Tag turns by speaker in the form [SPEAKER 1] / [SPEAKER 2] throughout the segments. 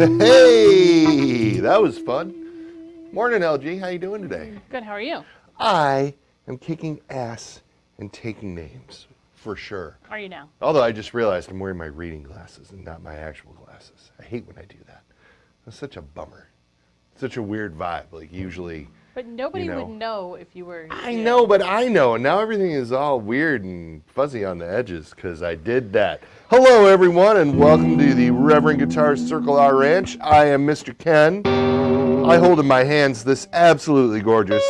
[SPEAKER 1] Hey, that was fun. Morning, LG. How you doing today?
[SPEAKER 2] Good, how are you?
[SPEAKER 1] I am kicking ass and taking names, for sure.
[SPEAKER 2] Are you now?
[SPEAKER 1] Although I just realized I'm wearing my reading glasses and not my actual glasses. I hate when I do that. That's such a bummer. Such a weird vibe. Like usually,
[SPEAKER 2] But nobody
[SPEAKER 1] you know,
[SPEAKER 2] would know if you were.
[SPEAKER 1] I know, but I know. And now everything is all weird and fuzzy on the edges because I did that. Hello, everyone, and welcome to the Reverend Guitars Circle R Ranch. I am Mr. Ken. I hold in my hands this absolutely gorgeous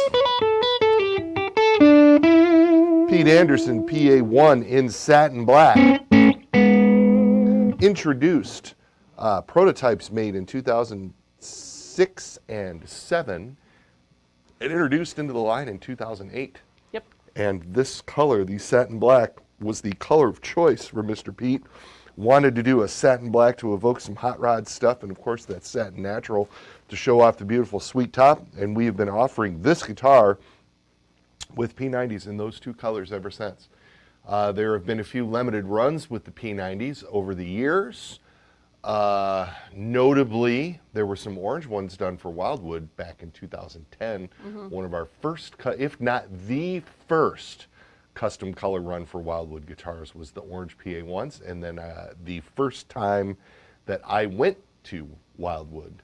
[SPEAKER 1] Pete Anderson PA1 in satin black. Introduced prototypes made in 2006 and 7. It introduced into the line in 2008.
[SPEAKER 2] Yep.
[SPEAKER 1] And this color, the satin black, was the color of choice for Mr. Pete. Wanted to do a satin black to evoke some hot rod stuff, and of course that satin natural to show off the beautiful sweet top. And we have been offering this guitar with P90s in those two colors ever since. There have been a few limited runs with the P90s over the years. Notably, there were some orange ones done for Wildwood back in 2010. One of our first, if not the first, custom color run for Wildwood guitars was the orange PA1s. And then the first time that I went to Wildwood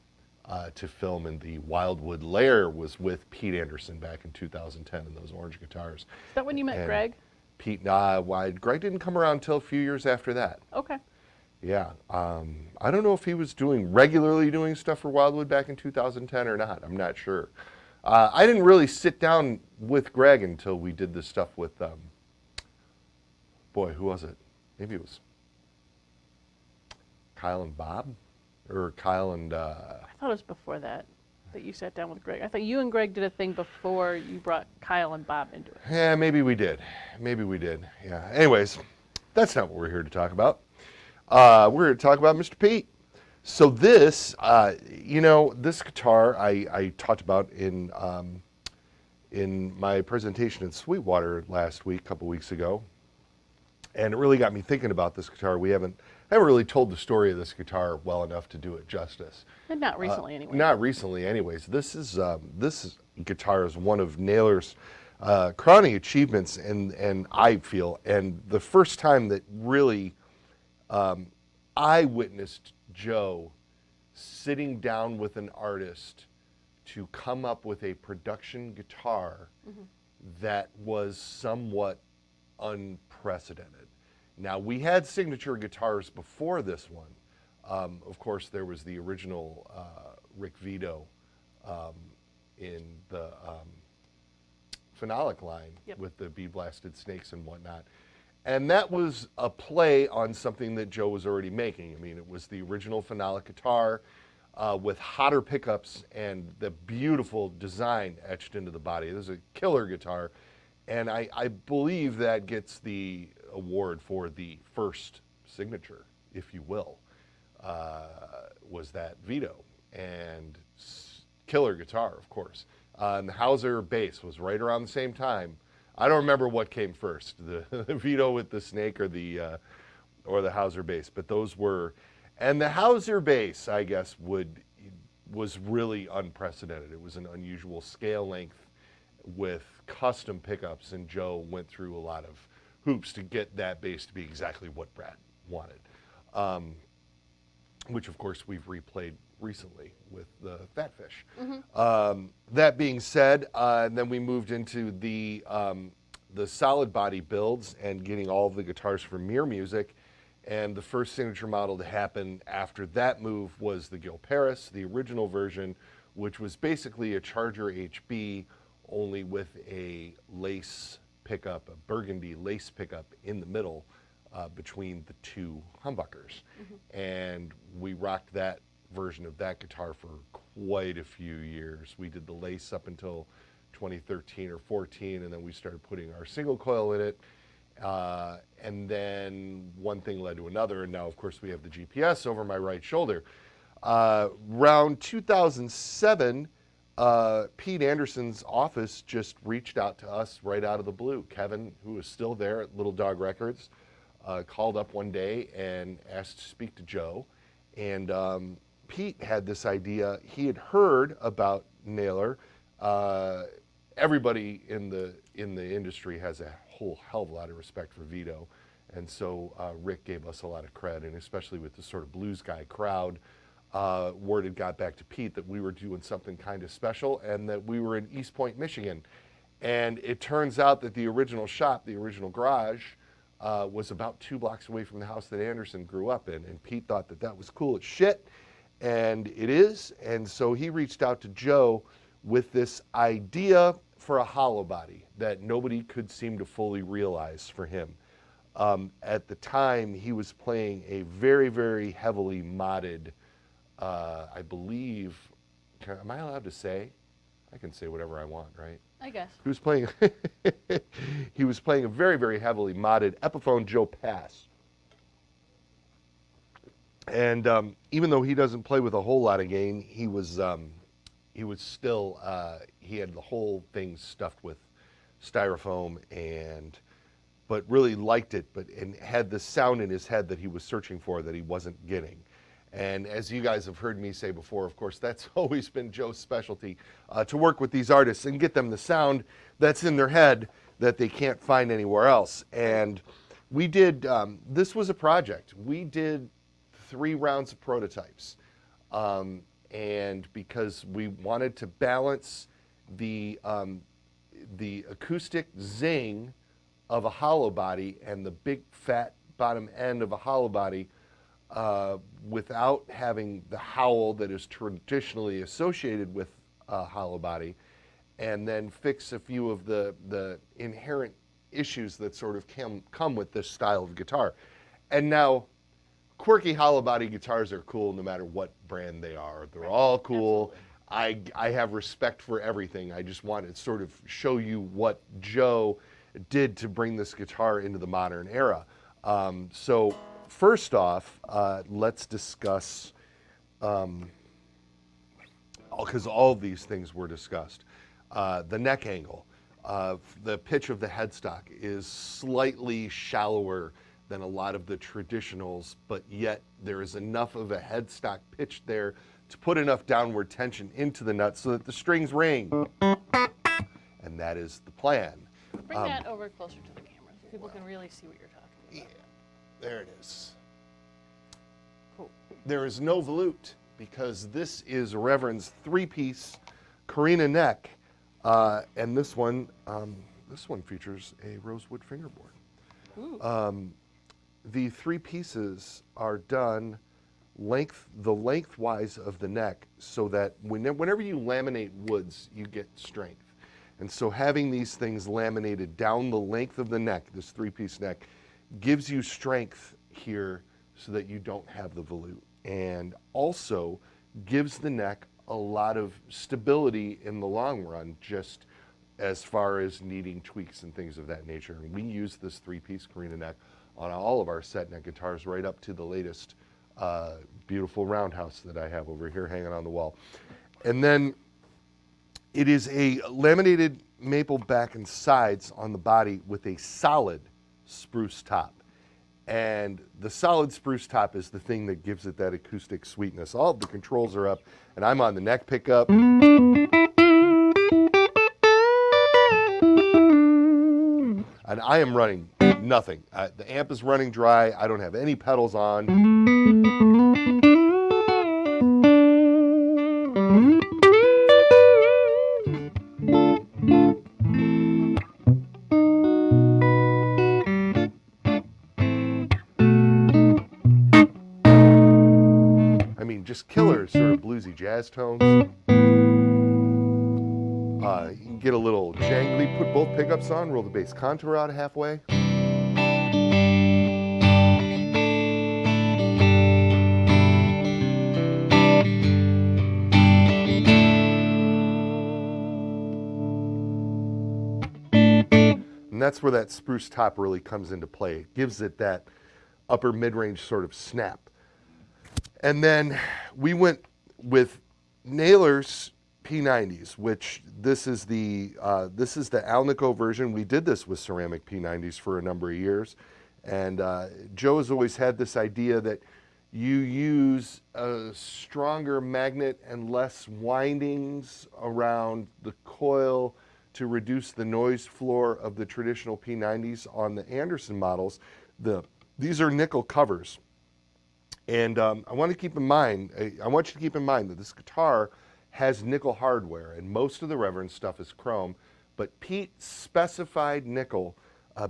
[SPEAKER 1] to film in the Wildwood lair was with Pete Anderson back in 2010 in those orange guitars.
[SPEAKER 2] Is that when you met Greg?
[SPEAKER 1] Pete, Greg didn't come around until a few years after that.
[SPEAKER 2] Okay.
[SPEAKER 1] Yeah, I don't know if he was regularly doing stuff for Wildwood back in 2010 or not. I'm not sure. I didn't really sit down with Greg until we did this stuff with, boy, who was it? Maybe it was Kyle and Bob, or Kyle and.
[SPEAKER 2] I thought it was before that you sat down with Greg. I thought you and Greg did a thing before you brought Kyle and Bob into it.
[SPEAKER 1] Yeah, maybe we did. Maybe we did. Yeah. Anyways, that's not what we're here to talk about. We're here to talk about Mr. Pete. So this, this guitar I talked about in my presentation in Sweetwater last week, a couple weeks ago, and it really got me thinking about this guitar. I haven't really told the story of this guitar well enough to do it justice.
[SPEAKER 2] And not recently, anyway.
[SPEAKER 1] Not recently, anyways. This guitar is one of Naylor's crowning achievements, and I feel, and the first time that really I witnessed Joe sitting down with an artist to come up with a production guitar that was somewhat unprecedented. Now, we had signature guitars before this one. Of course, there was the original Rick Vito in the phenolic line with the bead-blasted snakes and whatnot. And that was a play on something that Joe was already making. I mean, it was the original phenolic guitar with hotter pickups and the beautiful design etched into the body. This is a killer guitar. And I believe that gets the award for the first signature, if you will, was that Vito. And killer guitar, of course. And the Hauser bass was right around the same time. I don't remember what came first, the Vito with the snake or the Hauser bass, but those were, and the Hauser bass, I guess, was really unprecedented. It was an unusual scale length with custom pickups, and Joe went through a lot of hoops to get that bass to be exactly what Brad wanted, which of course we've replayed recently with the Fatfish. That being said, then we moved into the solid body builds and getting all of the guitars from Mir Music. And the first signature model to happen after that move was the Gil Paris, the original version, which was basically a Charger HB, only with a lace pickup, a burgundy lace pickup in the middle between the two humbuckers. And we rocked that version of that guitar for quite a few years. We did the lace up until 2013 or 14, and then we started putting our single coil in it. And then one thing led to another, and now of course we have the GPS over my right shoulder. Around 2007, Pete Anderson's office just reached out to us right out of the blue. Kevin, who was still there at Little Dog Records, called up one day and asked to speak to Joe. And Pete had this idea. He had heard about Naylor. Everybody in the industry has a whole hell of a lot of respect for Vito, and so Rick gave us a lot of credit, and especially with the sort of blues guy crowd. Word had got back to Pete that we were doing something kind of special, and that we were in East Point, Michigan. And it turns out that the original shop, the original garage, was about 2 blocks away from the house that Anderson grew up in. And Pete thought that that was cool as shit, and it is. And so he reached out to Joe with this idea for a hollow body that nobody could seem to fully realize for him. At the time, he was playing a very, very heavily modded, I believe, am I allowed to say? I can say whatever I want, right?
[SPEAKER 2] I guess.
[SPEAKER 1] He was playing, he was playing a very, very heavily modded Epiphone Joe Pass. And even though he doesn't play with a whole lot of gain, he was still, he had the whole thing stuffed with styrofoam, but really liked it, and had the sound in his head that he was searching for that he wasn't getting. And as you guys have heard me say before, of course, that's always been Joe's specialty, to work with these artists and get them the sound that's in their head that they can't find anywhere else. And we did, this was a project. We did 3 rounds of prototypes. And because we wanted to balance the acoustic zing of a hollow body and the big fat bottom end of a hollow body, without having the howl that is traditionally associated with a hollow body, and then fix a few of the inherent issues that sort of come with this style of guitar. And now, quirky hollow body guitars are cool no matter what brand they are. They're all cool. I have respect for everything. I just want to sort of show you what Joe did to bring this guitar into the modern era. So first off, let's discuss, because all of these things were discussed. The neck angle. The pitch of the headstock is slightly shallower than a lot of the traditionals, but yet there is enough of a headstock pitch there to put enough downward tension into the nut so that the strings ring. And that is the plan.
[SPEAKER 2] Bring that over closer to the camera so people can really see what you're talking about.
[SPEAKER 1] Yeah, there it is.
[SPEAKER 2] Cool.
[SPEAKER 1] There is no volute because this is Reverend's 3-piece Carina neck, and this one features a rosewood fingerboard.
[SPEAKER 2] Ooh.
[SPEAKER 1] The 3 pieces are done lengthwise of the neck, so that whenever you laminate woods, you get strength. And so having these things laminated down the length of the neck, this 3-piece neck, gives you strength here so that you don't have the volute, and also gives the neck a lot of stability in the long run, just as far as needing tweaks and things of that nature. And we use this 3-piece Carina neck on all of our set neck guitars, right up to the latest beautiful roundhouse that I have over here hanging on the wall. And then it is a laminated maple back and sides on the body with a solid spruce top. And the solid spruce top is the thing that gives it that acoustic sweetness. All of the controls are up, and I'm on the neck pickup. And I am running nothing. The amp is running dry. I don't have any pedals on. I mean, just killer sort of bluesy jazz tones. You can get a little jangly, put both pickups on, roll the bass contour out halfway. And that's where that spruce top really comes into play. It gives it that upper mid-range sort of snap. And then we went with Naylor's P90s, which this is the Alnico version. We did this with ceramic P90s for a number of years, and Joe has always had this idea that You use a stronger magnet and less windings around the coil to reduce the noise floor of the traditional P90s on the Anderson models. These are nickel covers. And I want you to keep in mind that this guitar has nickel hardware, and most of the Reverend stuff is chrome, but Pete specified nickel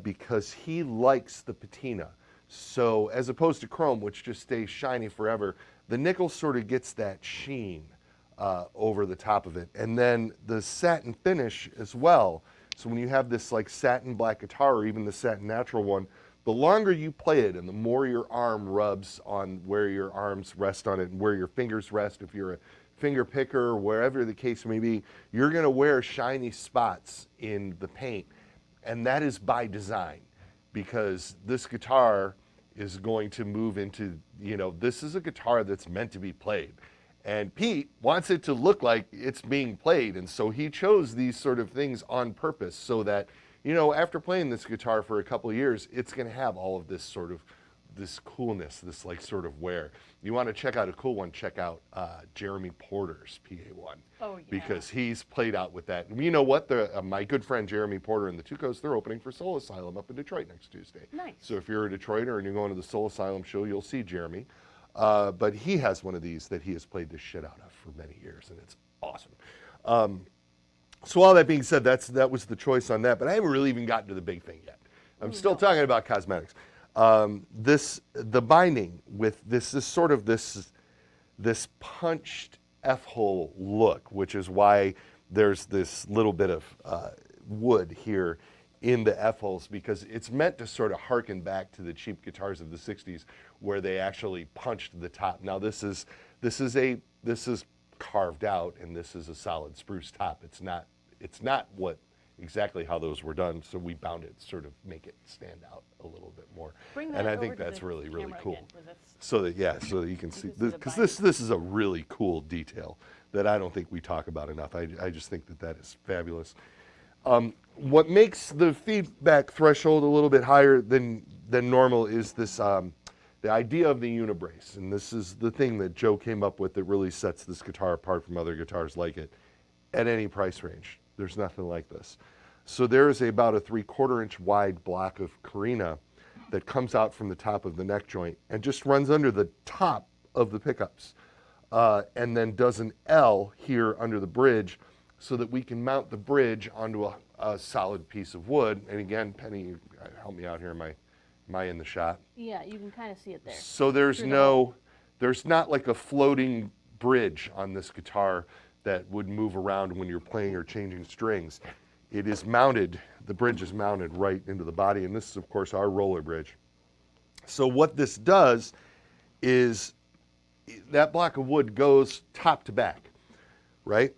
[SPEAKER 1] because he likes the patina. So as opposed to chrome, which just stays shiny forever, the nickel sort of gets that sheen over the top of it. And then the satin finish as well. So when you have this like satin black guitar, or even the satin natural one, the longer you play it and the more your arm rubs on where your arms rest on it and where your fingers rest, if you're a finger picker or wherever the case may be, you're gonna wear shiny spots in the paint. And that is by design, because this guitar is going to move into, this is a guitar that's meant to be played. And Pete wants it to look like it's being played. And so he chose these sort of things on purpose so that, after playing this guitar for a couple of years, it's going to have all of this sort of, this coolness, this like sort of wear. You want to check out a cool one, check out Jeremy Porter's PA1.
[SPEAKER 2] Oh, yeah.
[SPEAKER 1] Because he's played out with that. And you know what? My good friend Jeremy Porter and the Tucos, they're opening for Soul Asylum up in Detroit next Tuesday.
[SPEAKER 2] Nice.
[SPEAKER 1] So if you're a Detroiter and you're going to the Soul Asylum show, you'll see Jeremy. But he has one of these that he has played the shit out of for many years, and it's awesome. So all that being said, that was the choice on that, but I haven't really even gotten to the big thing yet. I'm still talking about cosmetics. The binding with this is sort of this punched F-hole look, which is why there's this little bit of wood here in the F-holes, because it's meant to sort of harken back to the cheap guitars of the 60s where they actually punched the top. Now this is carved out, and this is a solid spruce top. It's not exactly how those were done, so we bound it to sort of make it stand out a little bit more. And I think that's really, really cool. So that you can see, because this is a really cool detail that I don't think we talk about enough. I just think that is fabulous. What makes the feedback threshold a little bit higher than normal is this, the idea of the unibrace. And this is the thing that Joe came up with that really sets this guitar apart from other guitars like it at any price range. There's nothing like this. So there is about a 3/4 inch wide block of carina that comes out from the top of the neck joint and just runs under the top of the pickups, and then does an L here under the bridge so that we can mount the bridge onto a solid piece of wood. And again, Penny, help me out here. Am I in the shot?
[SPEAKER 2] Yeah, you can kind of see it there.
[SPEAKER 1] So there's not like a floating bridge on this guitar that would move around when you're playing or changing strings. It is mounted, the bridge is mounted right into the body, and this is of course our roller bridge. So what this does is that block of wood goes top to back, right?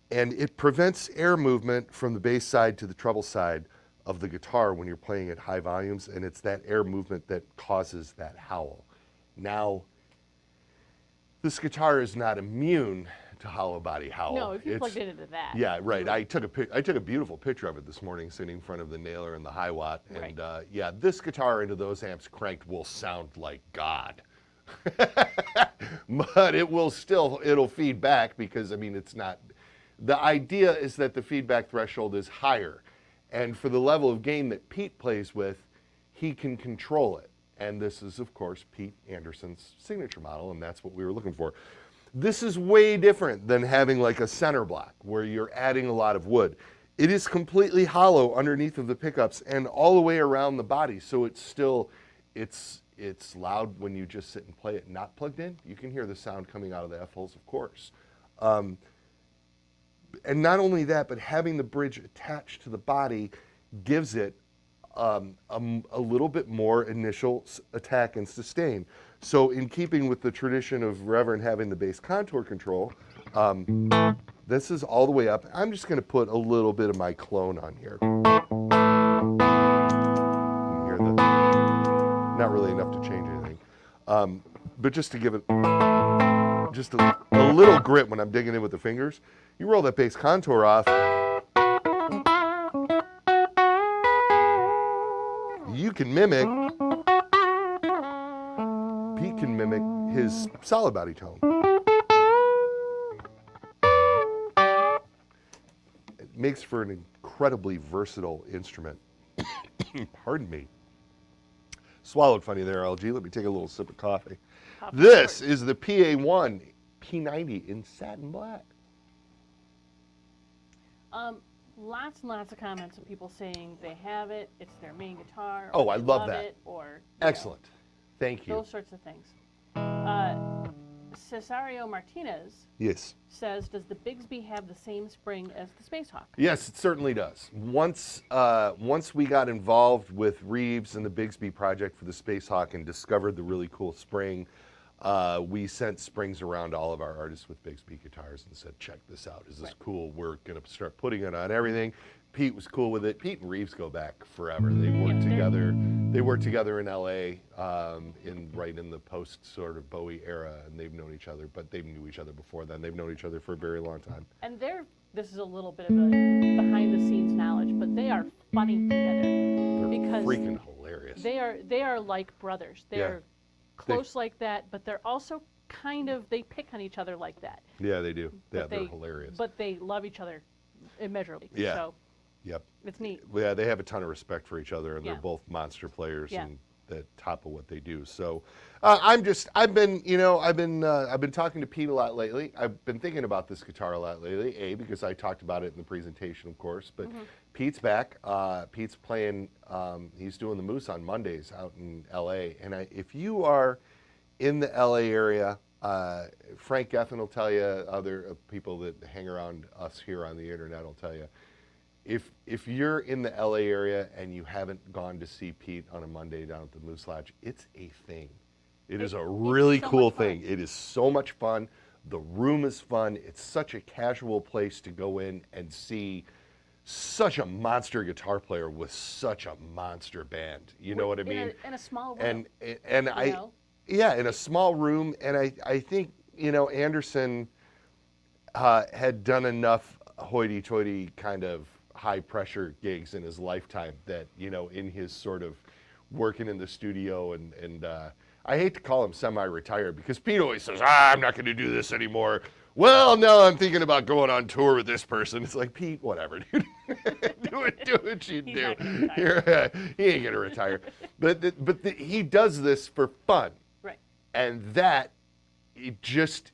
[SPEAKER 1] And it prevents air movement from the bass side to the treble side of the guitar when you're playing at high volumes, and it's that air movement that causes that howl. Now, this guitar is not immune to hollow body howl.
[SPEAKER 2] No, if you plugged it into that.
[SPEAKER 1] Yeah, right. I took a beautiful picture of it this morning sitting in front of the Nailer and the High Watt, and
[SPEAKER 2] right.
[SPEAKER 1] yeah, this guitar into those amps cranked will sound like God. But it'll feed back, because I mean, it's not, the idea is that the feedback threshold is higher, and for the level of gain that Pete plays with, he can control it. And this is of course Pete Anderson's signature model, and that's what we were looking for. This is way different than having like a center block where you're adding a lot of wood. It is completely hollow underneath of the pickups and all the way around the body, so it's still, it's loud when you just sit and play it not plugged in. You can hear the sound coming out of the F-holes, of course. And not only that, but having the bridge attached to the body gives it a little bit more initial attack and sustain. So in keeping with the tradition of Reverend having the bass contour control, this is all the way up. I'm just going to put a little bit of my clone on here. You hear not really enough to change anything, but just to give it just a little grit when I'm digging in with the fingers. You roll that bass contour off, you can mimic, Pete can mimic his solid body tone. It makes for an incredibly versatile instrument. Pardon me. Swallowed funny there, LG. Let me take a little sip of coffee. This is the PA1 P90 in satin black.
[SPEAKER 2] Lots and lots of comments of people saying they have it, it's their main guitar.
[SPEAKER 1] Oh,
[SPEAKER 2] or
[SPEAKER 1] I
[SPEAKER 2] they
[SPEAKER 1] love that.
[SPEAKER 2] It, or
[SPEAKER 1] excellent. Thank you.
[SPEAKER 2] Those sorts of things. Cesario Martinez says, does the Bigsby have the same spring as the Space Hawk?
[SPEAKER 1] Yes, it certainly does. Once we got involved with Reeves and the Bigsby project for the Space Hawk and discovered the really cool spring, we sent springs around all of our artists with Bigsby guitars and said, check this out. Is this cool? We're going to start putting it on everything. Pete was cool with it. Pete and Reeves go back forever. They worked together. They worked together in LA right in the post sort of Bowie era, and they've known each other, but they knew each other before then. They've known each other for a very long time.
[SPEAKER 2] And this is a little bit of a behind the scenes knowledge, but they are funny together.
[SPEAKER 1] They're freaking hilarious.
[SPEAKER 2] They are like brothers. They're close like that, but they're also kind of, they pick on each other like that.
[SPEAKER 1] Yeah, they do. Yeah, they're hilarious.
[SPEAKER 2] But they love each other immeasurably.
[SPEAKER 1] Yeah.
[SPEAKER 2] So
[SPEAKER 1] yep.
[SPEAKER 2] It's neat.
[SPEAKER 1] Yeah, they have a ton of respect for each other, and they're both monster players and the top of what they do. So, I've been talking to Pete a lot lately. I've been thinking about this guitar a lot lately. Because I talked about it in the presentation, of course. But Pete's back. Pete's playing. He's doing the Moose on Mondays out in L.A. And if you are in the L.A. area, Frank Gethin will tell you. Other people that hang around us here on the internet will tell you. If you're in the LA area and you haven't gone to see Pete on a Monday down at the Moose Lodge, it's a thing. It is a really cool thing. It is so much fun. The room is fun. It's such a casual place to go in and see such a monster guitar player with such a monster band. You know what I mean?
[SPEAKER 2] In a small room.
[SPEAKER 1] And in a small room. And I think, Anderson had done enough hoity-toity kind of high-pressure gigs in his lifetime that, in his sort of working in the studio and I hate to call him semi-retired because Pete always says, I'm not going to do this anymore. Well, no, I'm thinking about going on tour with this person. It's like, Pete, whatever, dude. do what you do. He ain't going to retire. But he does this for fun.
[SPEAKER 2] Right.
[SPEAKER 1] And that, it just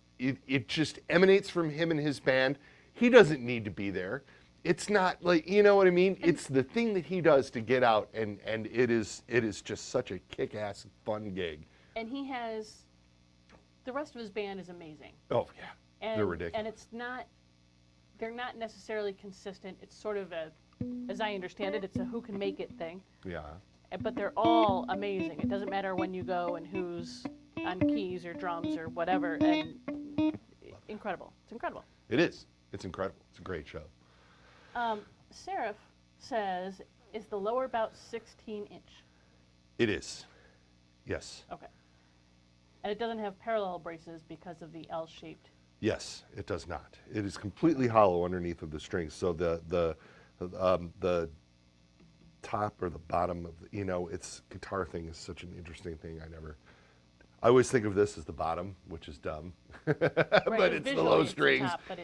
[SPEAKER 1] emanates from him and his band. He doesn't need to be there. It's not like, you know what I mean? It's the thing that he does to get out, and it is just such a kick-ass fun gig.
[SPEAKER 2] And he has, the rest of his band is amazing.
[SPEAKER 1] Oh, yeah. They're ridiculous.
[SPEAKER 2] And they're not necessarily consistent. It's sort of as I understand it, it's a who can make it thing.
[SPEAKER 1] Yeah.
[SPEAKER 2] But they're all amazing. It doesn't matter when you go and who's on keys or drums or whatever. And incredible. It's incredible.
[SPEAKER 1] It is. It's incredible. It's a great show.
[SPEAKER 2] Seraph says, is the lower about 16-inch?
[SPEAKER 1] It is. Yes.
[SPEAKER 2] Okay. And it doesn't have parallel braces because of the L-shaped.
[SPEAKER 1] Yes, it does not. It is completely hollow underneath of the strings. So the top or the bottom of its guitar thing is such an interesting thing. I always think of this as the bottom, which is dumb, but it's the low strings.
[SPEAKER 2] Top, but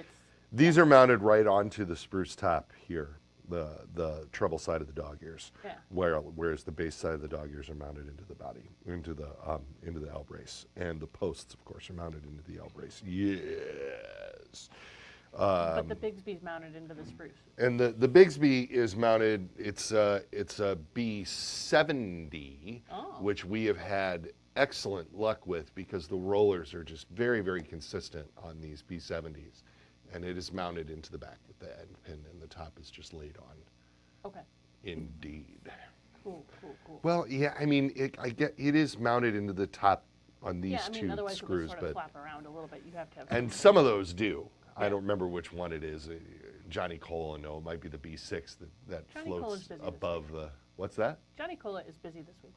[SPEAKER 1] these are mounted right onto the spruce top here, the treble side of the dog ears, whereas the bass side of the dog ears are mounted into the body, into the L brace, and the posts, of course, are mounted into the L brace. Yes.
[SPEAKER 2] But the Bigsby's mounted into the spruce.
[SPEAKER 1] And the Bigsby is mounted. It's a B70, which we have had excellent luck with because the rollers are just very, very consistent on these B70s. And it is mounted into the back with the end pin, and the top is just laid on.
[SPEAKER 2] Okay.
[SPEAKER 1] Indeed.
[SPEAKER 2] Cool.
[SPEAKER 1] Well, yeah, I mean, it is mounted into the top on these two
[SPEAKER 2] otherwise
[SPEAKER 1] screws,
[SPEAKER 2] it would sort of flap around a little bit. You have to have.
[SPEAKER 1] And some of those do. Yeah. I don't remember which one it is. Johnny Cola, no, it might be the B6 that floats above the. What's that?
[SPEAKER 2] Johnny Cola is busy this week.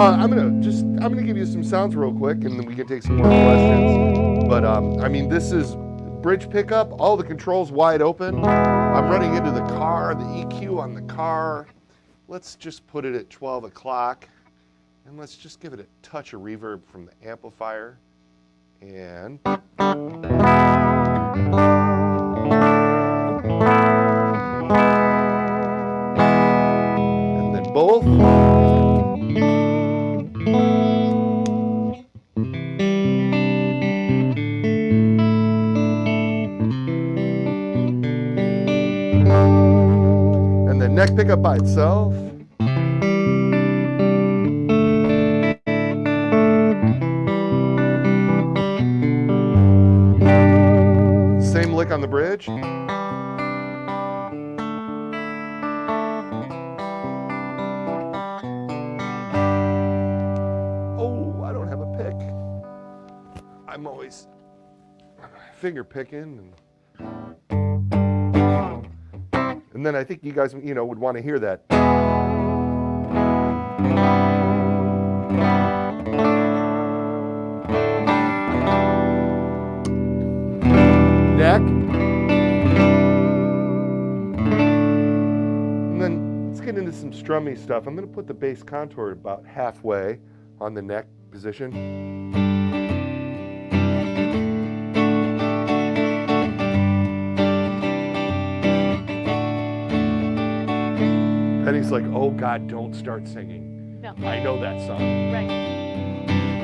[SPEAKER 1] I'm gonna give you some sounds real quick, and then we can take some more questions. But I mean, this is bridge pickup. All the controls wide open. I'm running into the car, the EQ on the car. let's just put it at 12 o'clock, and let's just give it a touch of reverb from the amplifier. And then both. And the neck pickup by itself. Same lick on the bridge. Oh, I don't have a pick. I'm always finger picking. And then I think you guys, would want to hear that. Neck. And then let's get into some strummy stuff. I'm going to put the bass contour about halfway on the neck position. Penny's like, oh God, don't start singing.
[SPEAKER 2] No.
[SPEAKER 1] I know that song.
[SPEAKER 2] Right.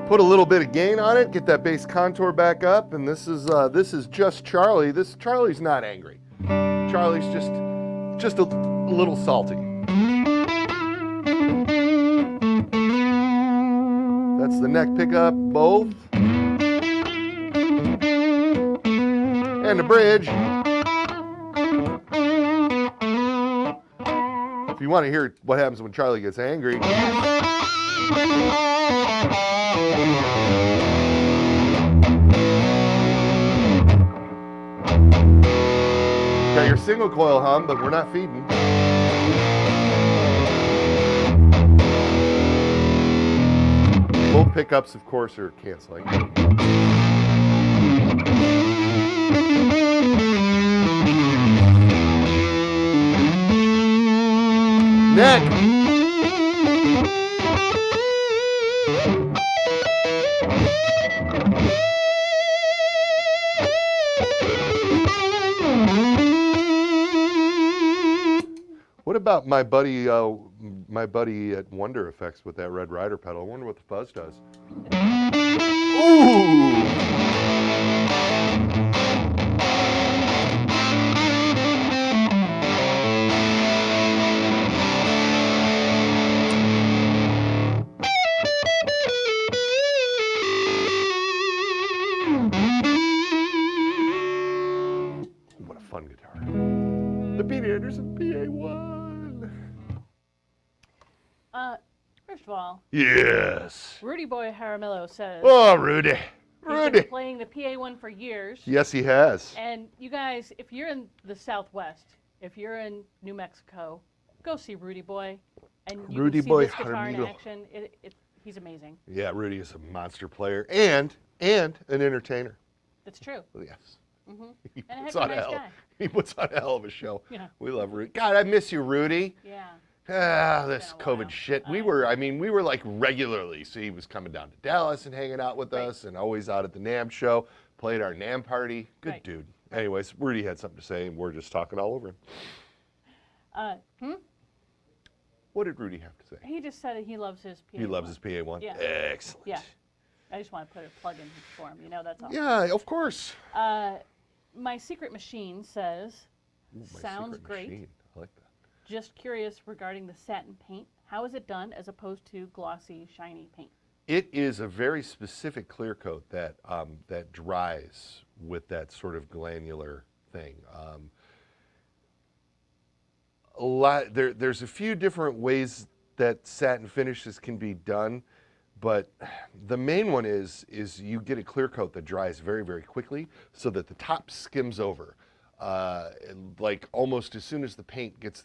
[SPEAKER 1] Put a little bit of gain on it, get that bass contour back up, and this is just Charlie. Charlie's not angry. Charlie's just a little salty. That's the neck pickup, both. And the bridge. If you want to hear what happens when Charlie gets angry. Got your single coil hum, but we're not feeding. Both pickups, of course, are canceling. Neck. What about my buddy at Wonder Effects with that Red Rider pedal? I wonder what the fuzz does. Ooh! What a fun guitar. The Pete Anderson PA1.
[SPEAKER 2] First of all,
[SPEAKER 1] Yes.
[SPEAKER 2] Rudy Boy Jaramillo says
[SPEAKER 1] Oh, Rudy.
[SPEAKER 2] he's
[SPEAKER 1] Rudy.
[SPEAKER 2] been playing the PA1 for years.
[SPEAKER 1] Yes, he has.
[SPEAKER 2] And you guys, if you're in the Southwest, if you're in New Mexico, go see Rudy Boy, and you
[SPEAKER 1] Rudy
[SPEAKER 2] can see
[SPEAKER 1] Boy
[SPEAKER 2] this guitar in
[SPEAKER 1] Jaramillo.
[SPEAKER 2] action. He's amazing.
[SPEAKER 1] Yeah, Rudy is a monster player and an entertainer.
[SPEAKER 2] That's true.
[SPEAKER 1] Yes.
[SPEAKER 2] Mm-hmm.
[SPEAKER 1] He
[SPEAKER 2] And a
[SPEAKER 1] puts
[SPEAKER 2] heck
[SPEAKER 1] on
[SPEAKER 2] of a nice
[SPEAKER 1] hell.
[SPEAKER 2] guy.
[SPEAKER 1] He puts on a hell of a show.
[SPEAKER 2] Yeah.
[SPEAKER 1] We love Rudy. God, I miss you, Rudy.
[SPEAKER 2] Yeah.
[SPEAKER 1] This
[SPEAKER 2] been a
[SPEAKER 1] COVID
[SPEAKER 2] while.
[SPEAKER 1] shit. We were like regularly. So he was coming down to Dallas and hanging out with
[SPEAKER 2] Right.
[SPEAKER 1] us, and always out at the NAMM show. Played our NAMM party. Good
[SPEAKER 2] Right.
[SPEAKER 1] dude. Anyways, Rudy had something to say, and we're just talking all over him. What did Rudy have to say?
[SPEAKER 2] He just said he loves his PA1.
[SPEAKER 1] He loves his PA1.
[SPEAKER 2] Yeah.
[SPEAKER 1] Excellent.
[SPEAKER 2] Yeah. I just want to put a plug in for him. That's all.
[SPEAKER 1] Yeah, of course.
[SPEAKER 2] My secret machine says,
[SPEAKER 1] Ooh, my
[SPEAKER 2] sounds
[SPEAKER 1] secret
[SPEAKER 2] great.
[SPEAKER 1] machine. I like that.
[SPEAKER 2] Just curious regarding the satin paint. How is it done as opposed to glossy, shiny paint?
[SPEAKER 1] It is a very specific clear coat that that dries with that sort of granular thing. There's a few different ways that satin finishes can be done, but the main one is you get a clear coat that dries very, very quickly, so that the top skims over, like almost as soon as the paint gets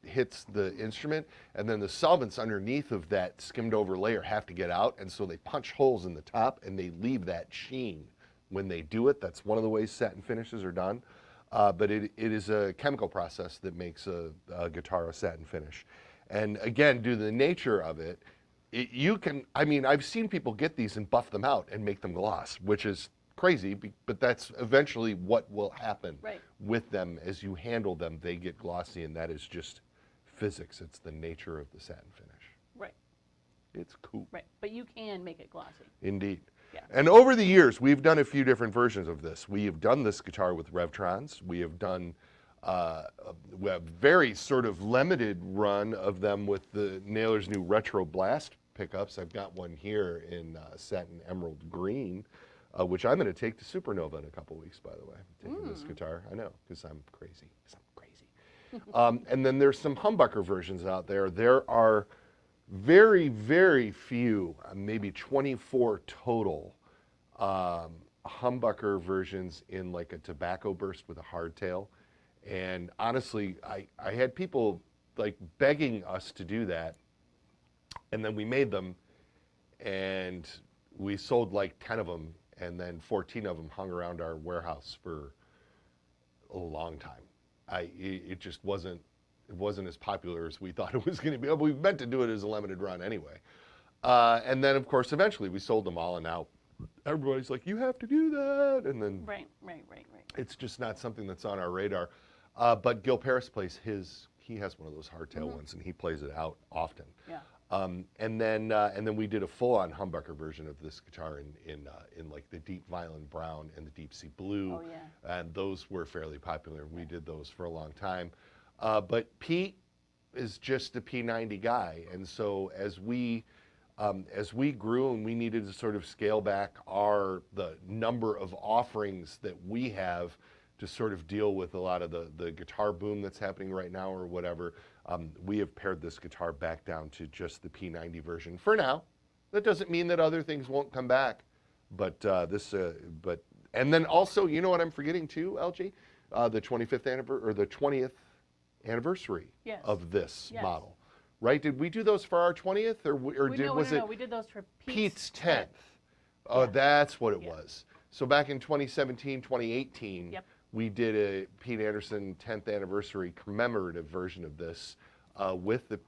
[SPEAKER 1] hits the instrument, and then the solvents underneath of that skimmed over layer have to get out, and so they punch holes in the top and they leave that sheen when they do it. That's one of the ways satin finishes are done. But it is a chemical process that makes a guitar a satin finish. And again, due to the nature of it, you can, I mean, I've seen people get these and buff them out and make them gloss, which is crazy, but that's eventually what will happen with them. As you handle them, they get glossy, and that is just physics. It's the nature of the satin finish.
[SPEAKER 2] Right.
[SPEAKER 1] It's cool.
[SPEAKER 2] Right, but you can make it glossy.
[SPEAKER 1] Indeed.
[SPEAKER 2] Yeah.
[SPEAKER 1] And over the years, we've done a few different versions of this. We have done this guitar with Revtrons. We have done a very sort of limited run of them with the Naylor's new Retro Blast pickups. I've got one here in satin emerald green, which I'm going to take to Supernova in a couple weeks, by the way. I'm taking this guitar. I know, because I'm crazy. And then there's some humbucker versions out there. There are very, very few, maybe 24 total humbucker versions in like a tobacco burst with a hardtail. And honestly, I had people like begging us to do that. And then we made them, and we sold like 10 of them, and then 14 of them hung around our warehouse for a long time. It just wasn't as popular as we thought it was going to be. We meant to do it as a limited run anyway. And then, of course, eventually we sold them all, and now everybody's like, you have to do that. And then
[SPEAKER 2] Right.
[SPEAKER 1] it's just not something that's on our radar. But Gil Paris plays he has one of those hardtail ones, and he plays it out often.
[SPEAKER 2] Yeah.
[SPEAKER 1] And then we did a full-on humbucker version of this guitar in like the deep violin brown and the deep sea blue.
[SPEAKER 2] Oh, yeah.
[SPEAKER 1] And those were fairly popular. We did those for a long time. But Pete is just a P90 guy, and so as we grew and we needed to sort of scale back the number of offerings that we have to sort of deal with a lot of the guitar boom that's happening right now or whatever, we have pared this guitar back down to just the P90 version for now. That doesn't mean that other things won't come back, but and then also, you know what I'm forgetting too, LG, the 20th anniversary of this model, right? Did we do those for our 20th, or was it?
[SPEAKER 2] We did those for
[SPEAKER 1] Pete's 10th. Oh, that's what it was. So back in 2017, 2018, we did a Pete Anderson 10th anniversary commemorative version of this with the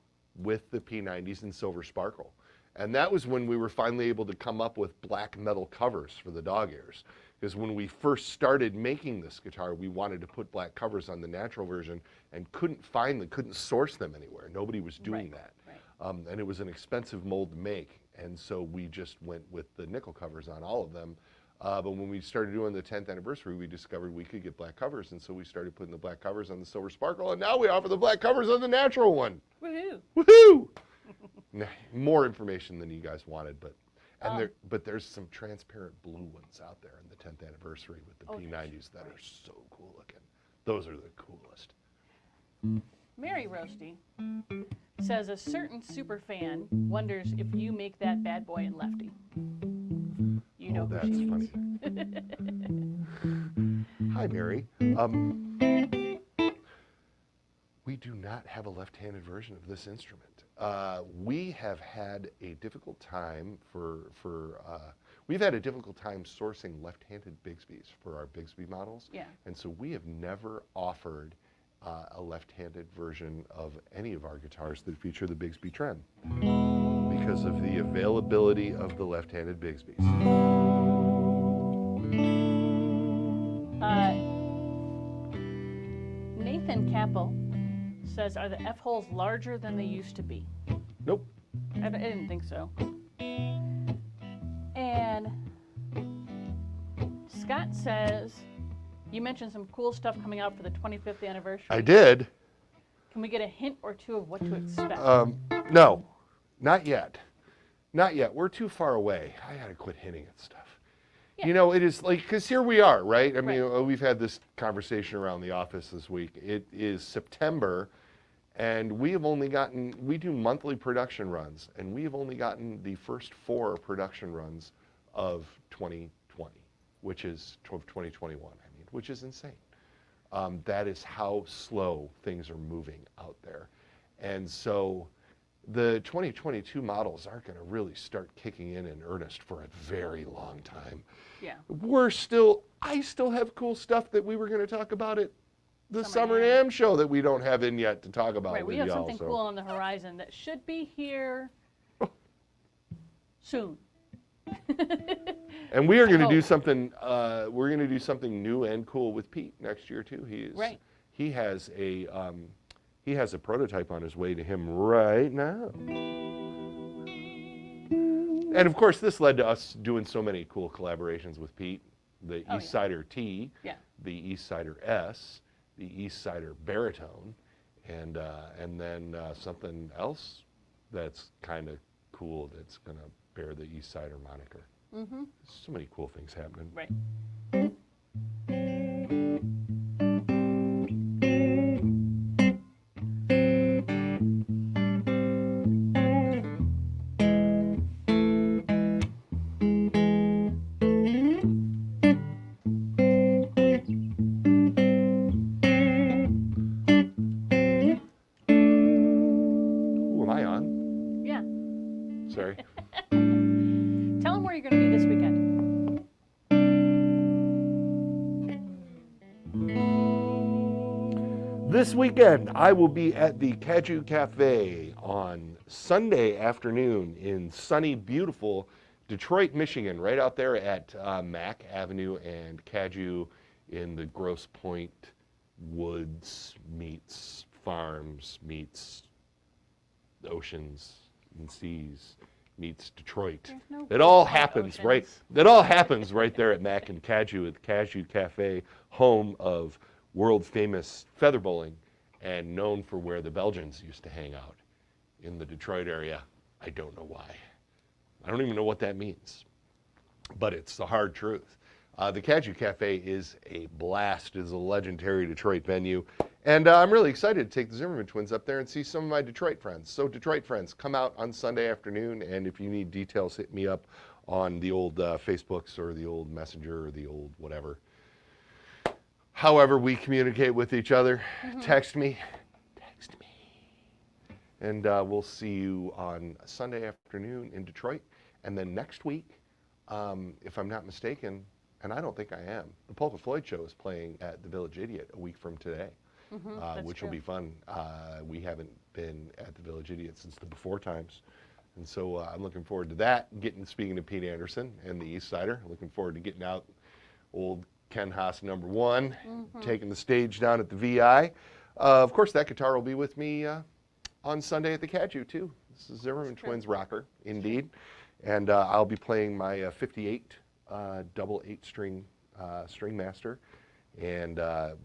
[SPEAKER 1] P90s in silver sparkle. And that was when we were finally able to come up with black metal covers for the dog ears. Because when we first started making this guitar, we wanted to put black covers on the natural version and couldn't source them anywhere. Nobody was doing that. Right. And it was an expensive mold to make. And so we just went with the nickel covers on all of them. But when we started doing the 10th anniversary, we discovered we could get black covers. And so we started putting the black covers on the silver sparkle. And now we offer the black covers on the natural one.
[SPEAKER 2] Woohoo!
[SPEAKER 1] Woohoo! More information than you guys wanted, but there's some transparent blue ones out there in the 10th anniversary with the P90s that are so cool looking. Those are the coolest.
[SPEAKER 2] Mary Roasty says a certain super fan wonders if you make that bad boy in lefty. You know
[SPEAKER 1] that's
[SPEAKER 2] who she
[SPEAKER 1] funny. Hi, Mary. We do not have a left-handed version of this instrument. We have had a difficult time we've had a difficult time sourcing left-handed Bigsbys for our Bigsby models.
[SPEAKER 2] Yeah.
[SPEAKER 1] And so we have never offered a left-handed version of any of our guitars that feature the Bigsby trend because of the availability of the left-handed Bigsbys.
[SPEAKER 2] Nathan Capel says, are the F-holes larger than they used to be?
[SPEAKER 1] Nope.
[SPEAKER 2] I didn't think so. And Scott says, you mentioned some cool stuff coming out for the 25th anniversary.
[SPEAKER 1] I did.
[SPEAKER 2] Can we get a hint or two of what to expect?
[SPEAKER 1] No, not yet. Not yet. We're too far away. I gotta quit hinting at stuff. Yeah. You know, it is like, because here we are, right? I mean, we've had this conversation around the office this week. It is September, and we do monthly production runs, and we have only gotten the first 4 production runs of 2020, which is 2021, which is insane. That is how slow things are moving out there. And so the 2022 models aren't going to really start kicking in earnest for a very long time.
[SPEAKER 2] Yeah.
[SPEAKER 1] I still have cool stuff that we were going to talk about at the Summer
[SPEAKER 2] NAMM.
[SPEAKER 1] NAMM show that we don't have in yet to talk about
[SPEAKER 2] Right,
[SPEAKER 1] with
[SPEAKER 2] we have
[SPEAKER 1] y'all.
[SPEAKER 2] something cool on the horizon that should be here soon.
[SPEAKER 1] And we are going to
[SPEAKER 2] Oh.
[SPEAKER 1] do something. We're going to do something new and cool with Pete next year too.
[SPEAKER 2] Right.
[SPEAKER 1] He has a prototype on his way to him right now. And of course, this led to us doing so many cool collaborations with Pete. The East Sider T, the East Sider S, the East Sider Baritone, and then something else that's kind of cool that's going to bear the East Sider moniker. Mm-hmm. So many cool things happening.
[SPEAKER 2] Right.
[SPEAKER 1] Ooh, am I on?
[SPEAKER 2] Yeah.
[SPEAKER 1] Sorry.
[SPEAKER 2] Tell them where you're going to be this weekend.
[SPEAKER 1] This weekend, I will be at the Caju Cafe on Sunday afternoon in sunny, beautiful Detroit, Michigan, right out there at Mack Avenue and Caju in the Grosse Pointe woods meets farms meets oceans and seas meets Detroit.
[SPEAKER 2] No
[SPEAKER 1] It all
[SPEAKER 2] Grosse Pointe
[SPEAKER 1] happens
[SPEAKER 2] oceans.
[SPEAKER 1] right. It all happens right there at Mack and Caju at the Caju Cafe, home of world famous feather bowling and known for where the Belgians used to hang out in the Detroit area. I don't know why. I don't even know what that means, but it's the hard truth. The Caju Cafe is a blast. It is a legendary Detroit venue. And I'm really excited to take the Zimmerman twins up there and see some of my Detroit friends. So Detroit friends, come out on Sunday afternoon, and if you need details, hit me up on the old Facebooks or the old Messenger or the old whatever. However we communicate with each other, text me. And we'll see you on Sunday afternoon in Detroit. And then next week, if I'm not mistaken, and I don't think I am, the Polka Floyd show is playing at the Village Idiot a week from today, which will be fun. We haven't been at the Village Idiot since the before times. And so I'm looking forward to that. Speaking to Pete Anderson and the East Sider, looking forward to getting out old Ken Haas #1, taking the stage down at the VI. Of course, that guitar will be with me on Sunday at the Caju, too. This is Zimmerman Twins rocker, indeed. And I'll be playing my 58 double 8-string string master. And that's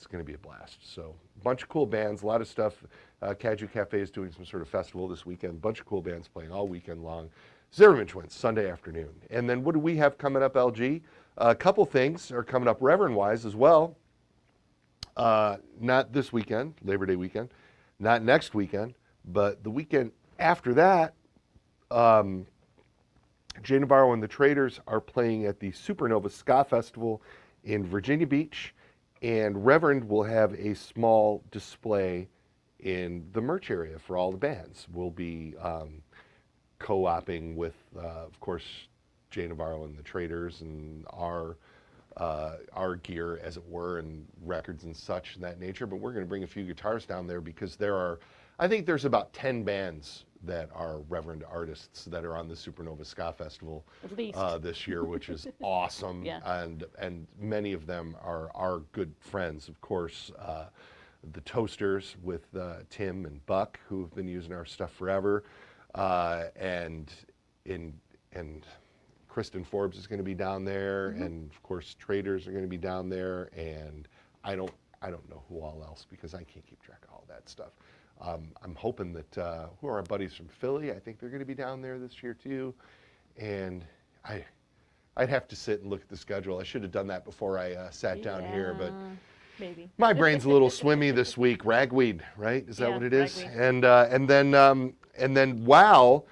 [SPEAKER 1] going to be a blast. So a bunch of cool bands, a lot of stuff. Caju Cafe is doing some sort of festival this weekend. A bunch of cool bands playing all weekend long. Zimmerman Twins, Sunday afternoon. And then what do we have coming up, LG? A couple things are coming up Reverend-wise as well. Not this weekend, Labor Day weekend, not next weekend, but the weekend after that, Jay Navarro and the Traders are playing at the Supernova Ska Festival in Virginia Beach, and Reverend will have a small display in the merch area for all the bands. We'll be co-oping with, of course, Jay Navarro and the Traders and our gear, as it were, and records and such in that nature. But we're going to bring a few guitars down there because I think there's about 10 bands that are Reverend artists that are on the Supernova Ska Festival
[SPEAKER 2] At least.
[SPEAKER 1] this year, which is awesome.
[SPEAKER 2] Yeah.
[SPEAKER 1] And many of them are our good friends. Of course, the Toasters with Tim and Buck, who have been using our stuff forever, and Kristen Forbes is going to be down there, and of course Traders are going to be down there, and I don't know who all else because I can't keep track of all that stuff. I'm hoping that who are our buddies from Philly? I think they're going to be down there this year too, and I'd have to sit and look at the schedule. I should have done that before I sat down here, but
[SPEAKER 2] maybe
[SPEAKER 1] my brain's a little swimmy this week. Ragweed, right? Is that what it is?
[SPEAKER 2] Ragweed.
[SPEAKER 1] And then wow.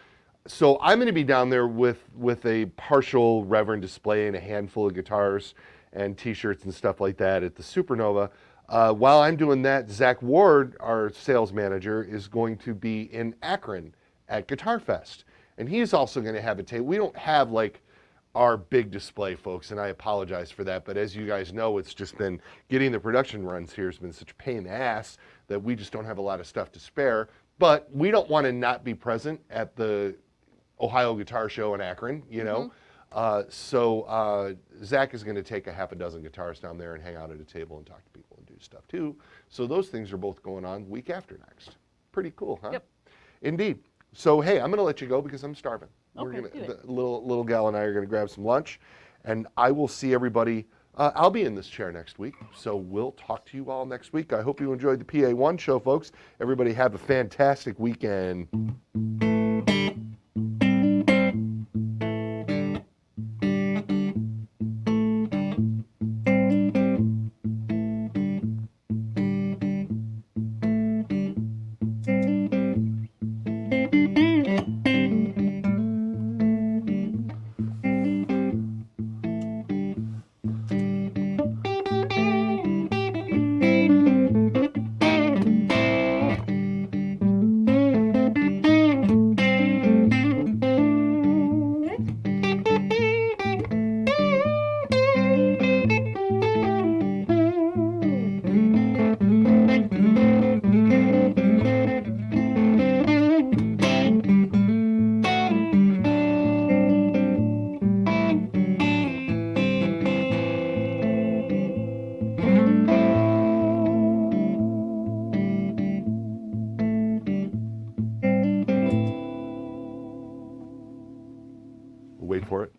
[SPEAKER 1] So I'm going to be down there with a partial Reverend display and a handful of guitars and T-shirts and stuff like that at the Supernova. While I'm doing that, Zach Ward, our sales manager, is going to be in Akron at Guitar Fest. And he's also going to have a table. We don't have like our big display, folks, and I apologize for that. But as you guys know, it's just been getting the production runs here has been such a pain in the ass that we just don't have a lot of stuff to spare. But we don't want to not be present at the Ohio Guitar Show in Akron, you know. So Zach is going to take a half a dozen guitars down there and hang out at a table and talk to people and do stuff too. So those things are both going on week after next. Pretty cool, huh?
[SPEAKER 2] Yep.
[SPEAKER 1] Indeed. So hey, I'm going to let you go because I'm starving.
[SPEAKER 2] Okay,
[SPEAKER 1] The little gal and I are going to grab some lunch, and I will see everybody. I'll be in this chair next week, so we'll talk to you all next week. I hope you enjoyed the PA1 show, folks. Everybody have a fantastic weekend. Wait for it.